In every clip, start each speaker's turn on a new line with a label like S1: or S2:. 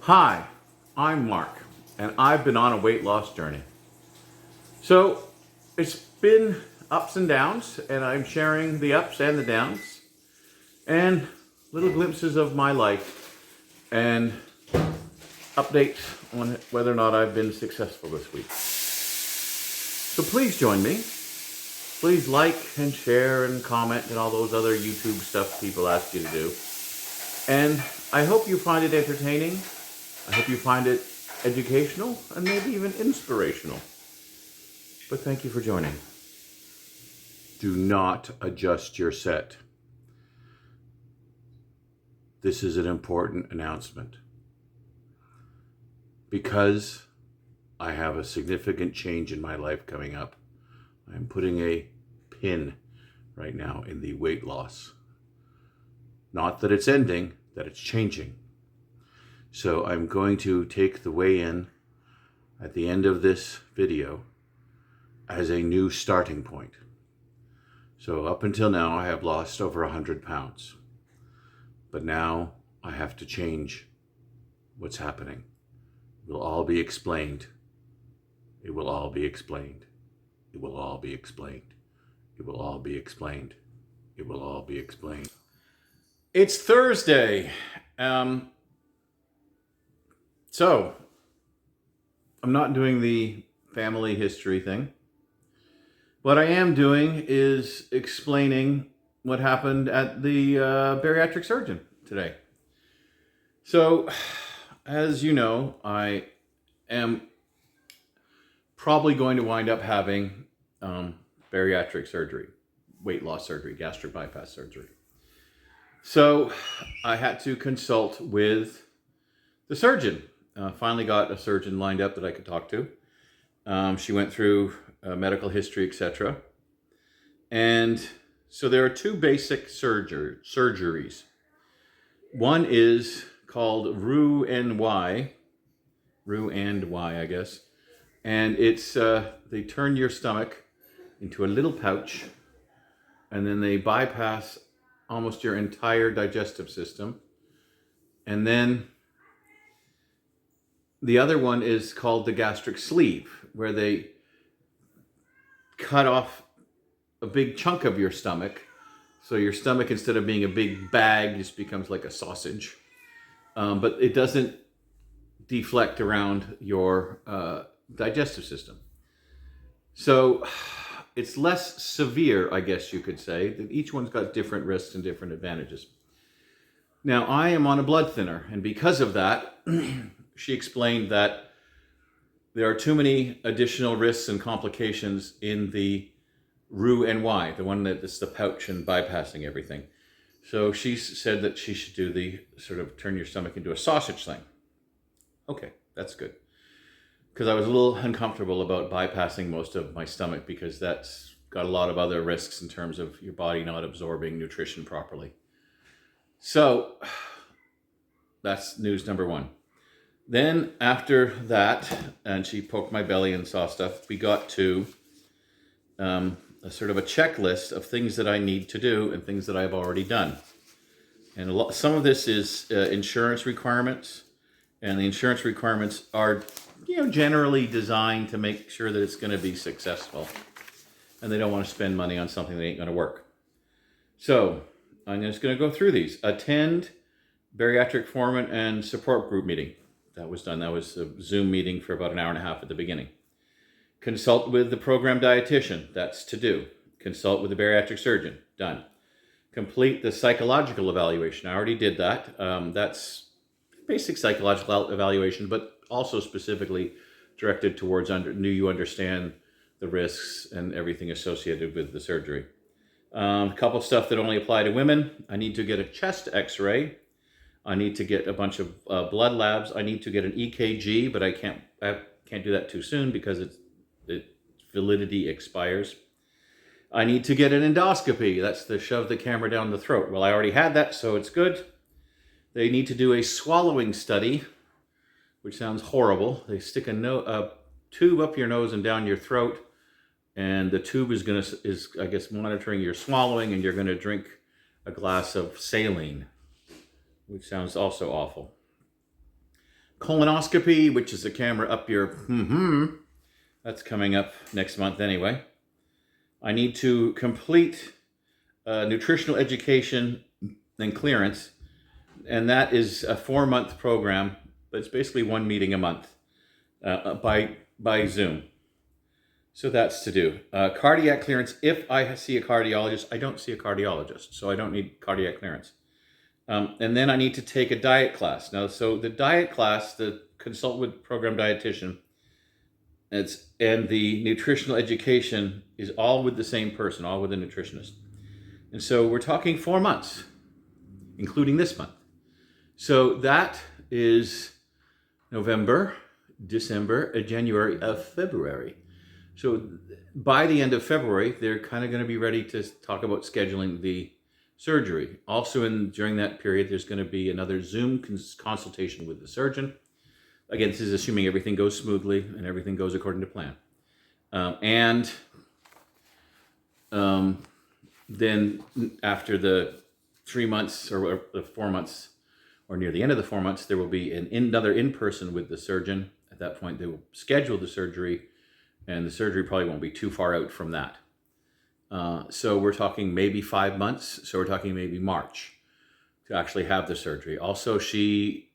S1: Hi, I'm Mark, and I've been on a weight loss journey. So it's been ups and downs, and I'm sharing the ups and the downs, and little glimpses of my life, and updates on whether or not I've been successful this week. So please join me. Please like and share and comment and all those other YouTube stuff people ask you to do. And I hope you find it entertaining. I hope you find it educational and maybe even inspirational. But thank you for joining. Do not adjust your set. This is an important announcement because I have a significant change in my life coming up. I'm putting a pin right now in the weight loss. Not that it's ending, that it's changing. So I'm going to take the weigh-in at the end of this video as a new starting point. So up until now, I have lost over 100 pounds. But now I have to change what's happening. It will all be explained. It will all be explained. It will all be explained. It will all be explained. It will all be explained. It's Thursday. So I'm not doing the family history thing. What I am doing is explaining what happened at the bariatric surgeon today. So, as you know, I am probably going to wind up having bariatric surgery, weight loss surgery, gastric bypass surgery. So I had to consult with the surgeon. Finally got a surgeon lined up that I could talk to. She went through medical history, etc. And so there are two basic surgeries. One is called Roux-en-Y, I guess. And it's, they turn your stomach into a little pouch, and then they bypass almost your entire digestive system. And then the other one is called the gastric sleeve, where they cut off a big chunk of your stomach. So your stomach, instead of being a big bag, just becomes like a sausage. But it doesn't deflect around your digestive system. So it's less severe, I guess you could say. That each one's got different risks and different advantages. Now, I am on a blood thinner, and because of that, she explained that there are too many additional risks and complications in the Roux-en-Y, the one that is the pouch and bypassing everything. So she said that she should do the sort of turn your stomach into a sausage thing. Okay, that's good. Because I was a little uncomfortable about bypassing most of my stomach because that's got a lot of other risks in terms of your body not absorbing nutrition properly. So that's news number one. Then after that, and she poked my belly and saw stuff, we got to a sort of a checklist of things that I need to do and things that I've already done. And some of this is insurance requirements, and the insurance requirements are, generally designed to make sure that it's going to be successful, and they don't want to spend money on something that ain't going to work. So I'm just going to go through these. Attend bariatric foreman and support group meeting. That was done. That was a Zoom meeting for about an hour and a half at the beginning. Consult with the program dietitian. That's to do. Consult with the bariatric surgeon. Done. Complete the psychological evaluation. I already did that. That's basic psychological evaluation, but also specifically directed towards you understand the risks and everything associated with the surgery. A couple of stuff that only apply to women. I need to get a chest x-ray. I need to get a bunch of blood labs. I need to get an EKG, but I can't do that too soon because its validity expires. I need to get an endoscopy. That's to shove the camera down the throat. Well, I already had that, so it's good. They need to do a swallowing study, which sounds horrible. They stick a tube up your nose and down your throat, and the tube is I guess monitoring your swallowing, and you're gonna drink a glass of saline, which sounds also awful. colonoscopy, which is a camera up your that's coming up next month anyway. I need to complete nutritional education and clearance, and that is a 4-month program. But it's basically one meeting a month by Zoom. So that's to do. Cardiac clearance. If I see a cardiologist, I don't see a cardiologist, so I don't need cardiac clearance. And then I need to take a diet class. Now, so the diet class, the consult with program dietitian, and the nutritional education is all with the same person, all with a nutritionist. And so we're talking 4 months, including this month. So that is November, December, January, February. So by the end of February, they're kind of going to be ready to talk about scheduling the surgery. Also, during that period, there's going to be another Zoom consultation with the surgeon. Again, this is assuming everything goes smoothly and everything goes according to plan. Then after the 3 months or the 4 months, or near the end of the 4 months, there will be another in-person with the surgeon. At that point, they will schedule the surgery, and the surgery probably won't be too far out from that. So we're talking maybe 5 months. So we're talking maybe March to actually have the surgery. Also, she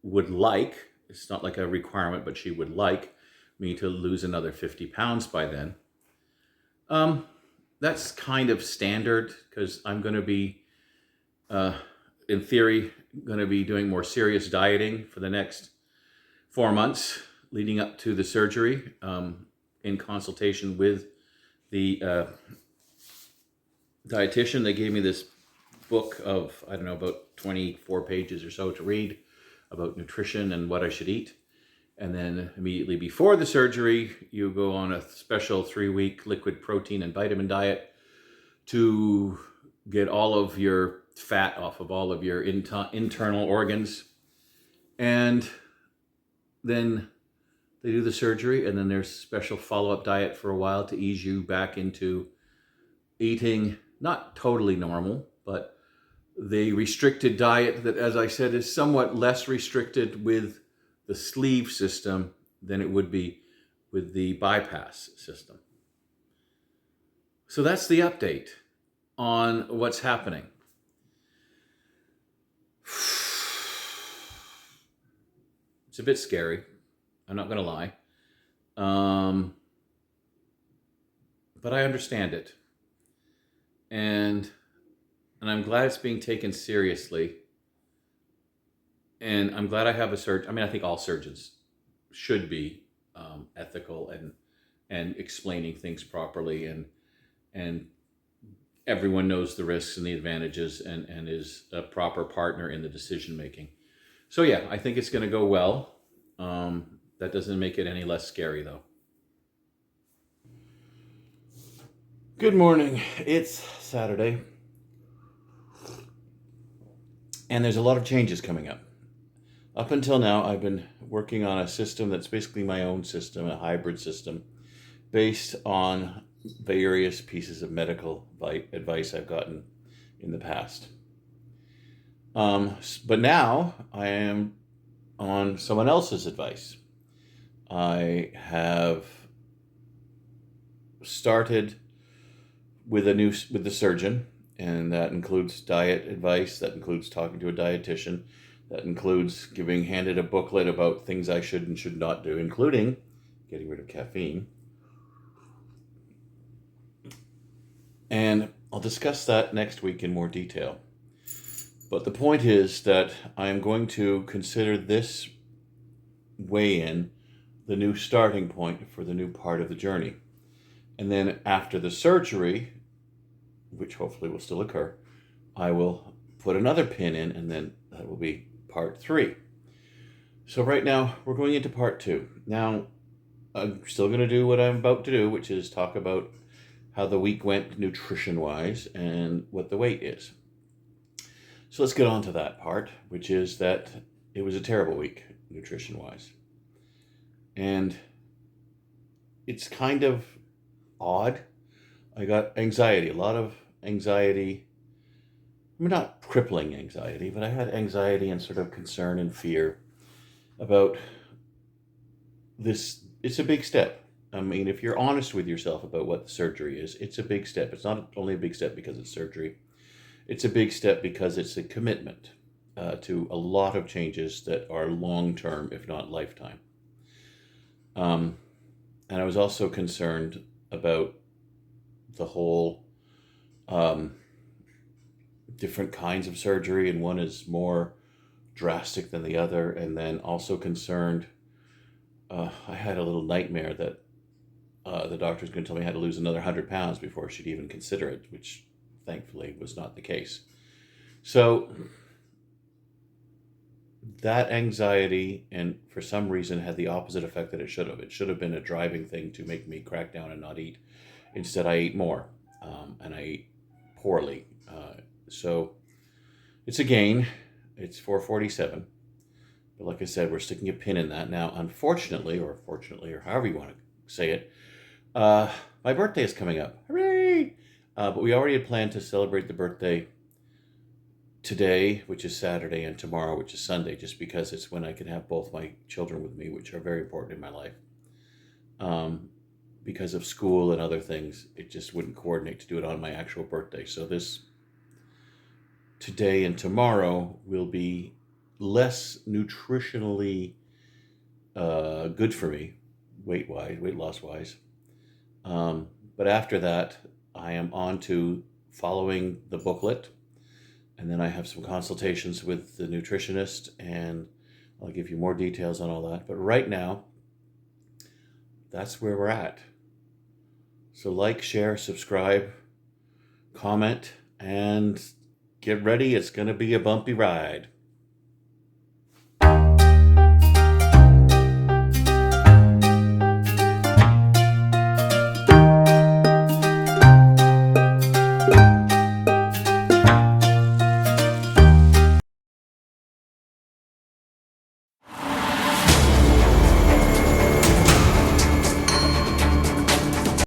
S1: would like, it's not like a requirement, but she would like me to lose another 50 pounds by then. That's kind of standard because I'm going to be, in theory, going to be doing more serious dieting for the next 4 months leading up to the surgery, in consultation with the dietitian. They gave me this book of, I don't know, about 24 pages or so to read about nutrition and what I should eat. And then immediately before the surgery, you go on a special 3-week liquid protein and vitamin diet to get all of your fat off of all of your internal organs. And then they do the surgery, and then there's a special follow-up diet for a while to ease you back into eating not totally normal, but the restricted diet that, as I said, is somewhat less restricted with the sleeve system than it would be with the bypass system. So that's the update on what's happening. It's a bit scary. I'm not going to lie. But I understand it. And I'm glad it's being taken seriously. And I'm glad I have a surgeon. I mean, I think all surgeons should be ethical and explaining things properly, and everyone knows the risks and the advantages and is a proper partner in the decision making. So yeah, I think it's going to go well. That doesn't make it any less scary, though. Good morning. It's Saturday. And there's a lot of changes coming up. Up until now, I've been working on a system that's basically my own system, a hybrid system, based on various pieces of medical advice I've gotten in the past. But now I am on someone else's advice. I have started with the surgeon, and that includes diet advice, that includes talking to a dietitian, that includes handed a booklet about things I should and should not do, including getting rid of caffeine. And I'll discuss that next week in more detail. But the point is that I am going to consider this weigh-in the new starting point for the new part of the journey. And then after the surgery, which hopefully will still occur, I will put another pin in, and then that will be part 3. So right now, we're going into part 2. Now, I'm still going to do what I'm about to do, which is talk about how the week went nutrition-wise and what the weight is. So let's get on to that part, which is that it was a terrible week nutrition-wise. And it's kind of odd. I got anxiety, a lot of anxiety. I mean, not crippling anxiety, but I had anxiety and sort of concern and fear. about this. It's a big step. I mean, if you're honest with yourself about what the surgery is, it's a big step. It's not only a big step because it's surgery. It's a big step because it's a commitment to a lot of changes that are long term, if not lifetime. Um, and I was also concerned about the whole um, different kinds of surgery, and one is more drastic than the other. And then also concerned, I had a little nightmare that the doctor was going to tell me I had to lose another 100 pounds before she'd even consider it, which thankfully was not the case. So that anxiety, and for some reason, had the opposite effect that it should have. It should have been a driving thing to make me crack down and not eat. Instead, I ate more, and I ate poorly. So it's a gain. It's 447. But like I said, we're sticking a pin in that. Now, unfortunately, or fortunately, or however you want to say it, my birthday is coming up. Hooray! But we already had planned to celebrate the birthday today, which is Saturday, and tomorrow, which is Sunday, just because it's when I can have both my children with me, which are very important in my life. Because of school and other things, it just wouldn't coordinate to do it on my actual birthday. So this today and tomorrow will be less nutritionally good for me, weight loss wise. But after that, I am on to following the booklet, and then I have some consultations with the nutritionist, and I'll give you more details on all that. But right now, that's where we're at. So like, share, subscribe, comment, and get ready. It's going to be a bumpy ride.